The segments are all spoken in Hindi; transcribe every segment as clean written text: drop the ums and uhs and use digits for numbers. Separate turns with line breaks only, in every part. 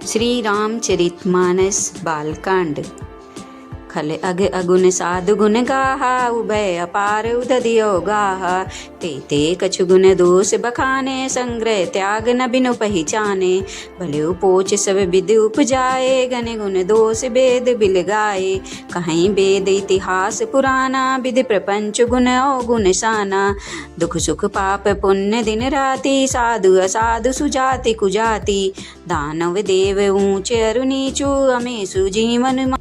श्री रामचरितमानस बालकांड। खल अग अगुन साधु गुण गाहा, उभय अपार उदधियो गाहा। ते ते कछु गुण दोष बखाने, संग्रह त्याग न बिनु पहिचाने। भले पोच सब विद उपजाए, गण गुण दोष वेद बिल गाए। कहीं वेद इतिहास पुराना, विधि प्रपंच गुण अवगुण साना। दुख सुख पाप पुण्य दिन राति, साधु असाधु सुजाति कुजाति। दानव देव ऊंच अरु नीचु, अमेसु जीवन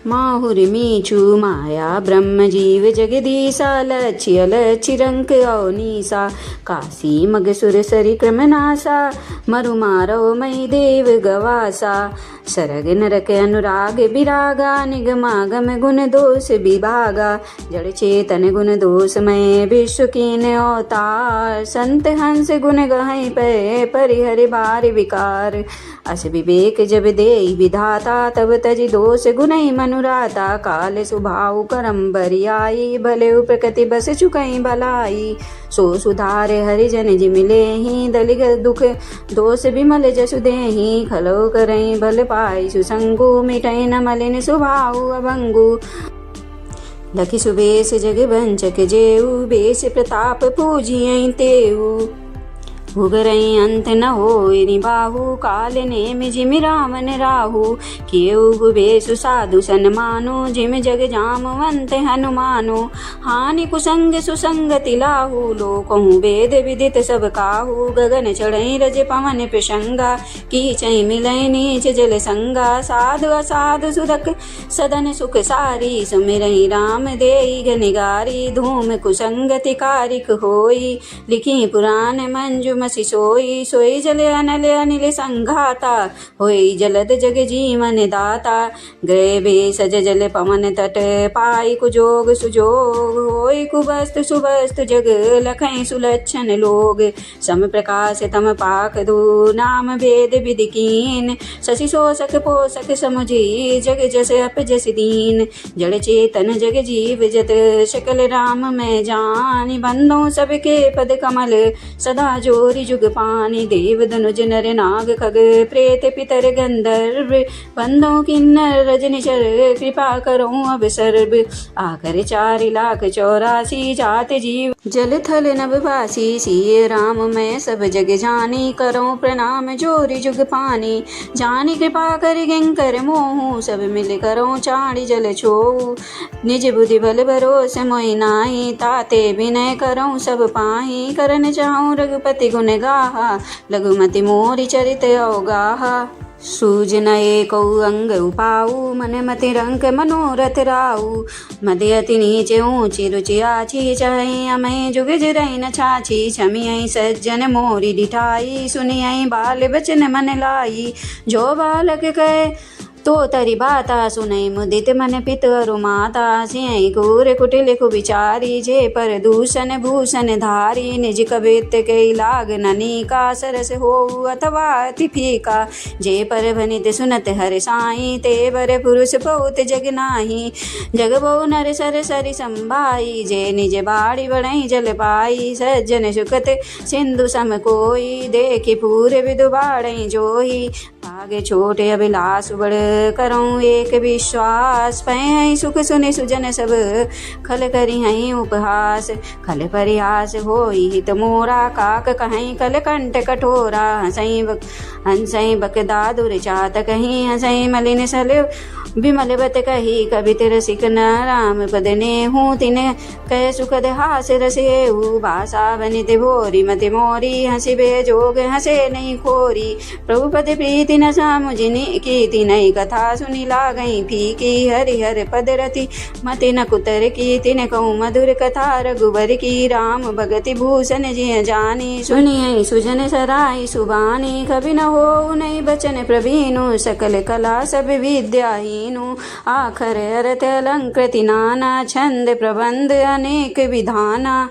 माहुर मीचु। माया ब्रह्म जीव जगदीसा, लक्ष्य लक्ष्य रंक अवनीसा। काशी मगसुर सरि क्रम नासा, मरु मारो मई देव गवासा। सरग नरक अनुराग विरागा, निगमागम गुण दोष विभागा। जड़ चेतन गुण दोष मय, विश्व कीन अवतार। संत हंस गुण गहै पे, परिहर बार विकार। अस विवेक जब देई विधाता, तब तज दोष गुणै मनुराता। काल स्वभाव करम बरियाई, भले प्रकृति बस चुकई भलाई। सो सुधार हरिजन जिमिलेहि, दलिग दुख दोष विमल जसु देहि। खलो करई भल पाई सुसंगु, मिटई न मलिन स्वभाव अभंगु। लखि सुबेश जग वंचक जेऊ, बेश प्रताप पूजियई तेऊ। भुगरई अंत न होय निबाहु, काल नेम जिम रामन राहु। कियउ बेसु साधु सन्मानो, जिम जग जामवंत हनुमानो। हानि कुसंग सुसंगति लाहु, लोकहु वेद विदित सब काहू। गगन चढ़ई रज पवन प्रसंगा, कीचई मिलई नीच जल संगा। साधु असाधु सुरक सदन सुख सारी, सुमिरई राम देई घनिगारी। धूम कुसंगति कारिक होई, लिखी पुराण मंजु मसि सोई। सोई जल अनल अनिल संघाता, होई जलद जग जीवन दाता। गए भेषज जल पवन तट, पाई कुजोग सुजोग। होई कुबस्तु सुबस्तु जग, लखई सुलक्षण लोग। सम प्रकाश तम पाक दो, नाम भेद विधि कीन। शशि शोषक पोषक समुझी, जग जस अप जस दीन। जड़ चेतन जग जीव जत, सकल राम मैं जानी। बंदों सबके पद कमल, सदा जोरी जुग पानी। देव धनुज नर नाग खग, प्रेत पितर गंधर्व। बंदों किन्नर रजनिचर, कृपा करो अब सर्व। आकर 4,84,000 जात जीव, जल थल नभवासी। सिय राम मैं सब जग जानी, करो प्रणाम जोरी जुग पानी। जानी कृपा कर किंकर मोहू, सब मिल करो चाड़ी जल छोऊ। निज बुद्धि बल भरोस मोहि नाहि, ताते विनय करो सब पाहि। करन चाहूँ रघुपति गुण गाहा, लघुमति मोरि चरित अवगाहा। सूज नए कौ अंग उपाऊ, मन मति रंक मनोरथ राऊ। मद अति नीचे ऊँची रुचि आछी, चहई अमय जुग जरई न छाछी। छमियई सज्जन मोरि डिठाई, सुनियई बाल बचन मन लाई। जो बालक कहे तो तरि बाता, सुनई मुदित मन पित अरु माता। सियई घूर कुटिल कुविचारी, जे पर दूषण भूषण धारी। निज कबित कई लाग ननीका, सरस होऊ अथवा अति फीका। जे पर भनित सुनत हर साई, ते बर पुरुष बहुत जग नाही। जग बहु नर सर सरि संभाई, जे निज बाड़ी बढ़ई जल पाई। सज्जन सुखत सिंधु सम कोई, देखि पूर विदु बाड़ई जोही। आगे छोटे अभिलाष बड़, करऊँ एक विश्वास। पै सुख सुनि सुजन सब, खल करी हई उपहास। खल परिहास होई हित मोरा, काक कहीं कल कंठ कठोरा। हंसई बकदादुर चात कहीं, हंसई मलिन सल विमल बत कही। कवित रसिक न राम पद नेहू, तिने कह सुखद हास रसेहू। भाषा बनित भोरी मति मोरी, हंसी बेजोग हंसे नहीं खोरी। प्रभु पद प्रीति न सामुझिनी, कीति नई कथा सुनी लागई फीकी। हरिहर पद रति मति न कुतर की, तिने कहूँ मधुर कथा रघुबर की। राम भगति भूषण जिय जानी, सुनियई सुजन सराई सुबानी। कवि न हो नहीं बचन प्रवीणु, सकल कला सब विद्याहीनु। आखर अर्थ अलंकृति नाना, छंद प्रबंध अनेक विधाना।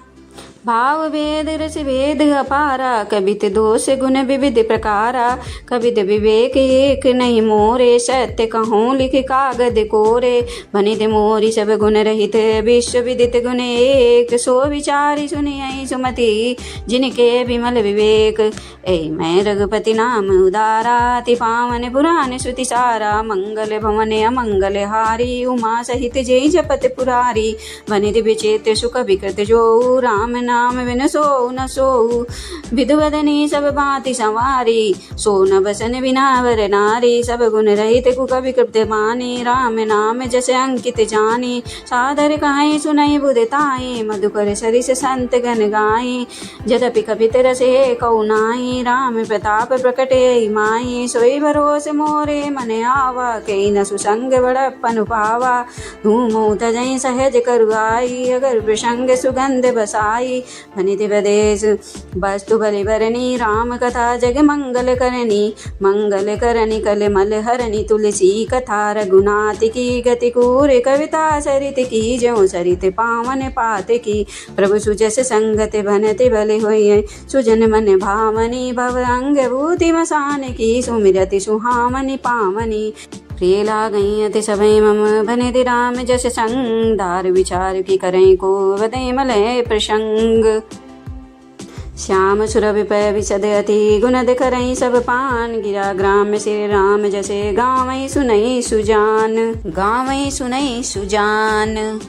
भाव वेद रस भेद अपारा, कबित दोष गुण विविध प्रकारा। कबित विवेक एक नहीं मोरे, सत्य कहूँ लिख कागद कोरे। भनित मोरी सब गुण रहित, विश्व विदित गुण एक। सो विचारी सुनियहि सुमति, जिनके विमल विवेक। ऐ मैं रघुपति नाम उदारा, अति पावन पुराण श्रुति सारा। मंगल भवन अमंगल हारी, उमा सहित जय जपत पुरारी। वनित विचित्र सुख विकृत जो, राम नाम बिन सो न सोऊ। विधुवदनी सब भांति संवारी, सो न बसन बिना वर नारी। सब गुण रहित कुकवि कृत बानी, राम नाम जस अंकित जानी। सादर कहाई सुनई बुधताई, मधुकर सरिस संत गण गाई। यद्यपि कपित रसे कौ नाई, राम प्रताप प्रकटे माई। सोई भरोस मोरे मन आवा, कई न सुसंग बड़प्पन पावा। धूमो तजई सहज करुआई, अगर प्रसंग सुगंध बसाई। भनित प्रदेश वस्तु बलिवरणी, राम कथा जग मंगल करनी। मंगल करनी कल मल हरणी, तुलसी कथा रघुनाथ की। गति कूर कविता सरित की, ज्यों सरित पावन पात की। प्रभु सुजस संगत बनते भले होय, सुजन मन भावनी। भव अंग भूति मसान की, सुमिरति सुहामनि पावनी। प्रिय लागई अति सभय मम, भनित राम जस संग। दार विचार की करें को, वदे मलय प्रसंग। श्याम सुरभि पै विशद अति, गुणद करई सब पान। गिरा ग्राम श्री राम जसे, गावई सुनई सुजान। गावई सुनई सुजान।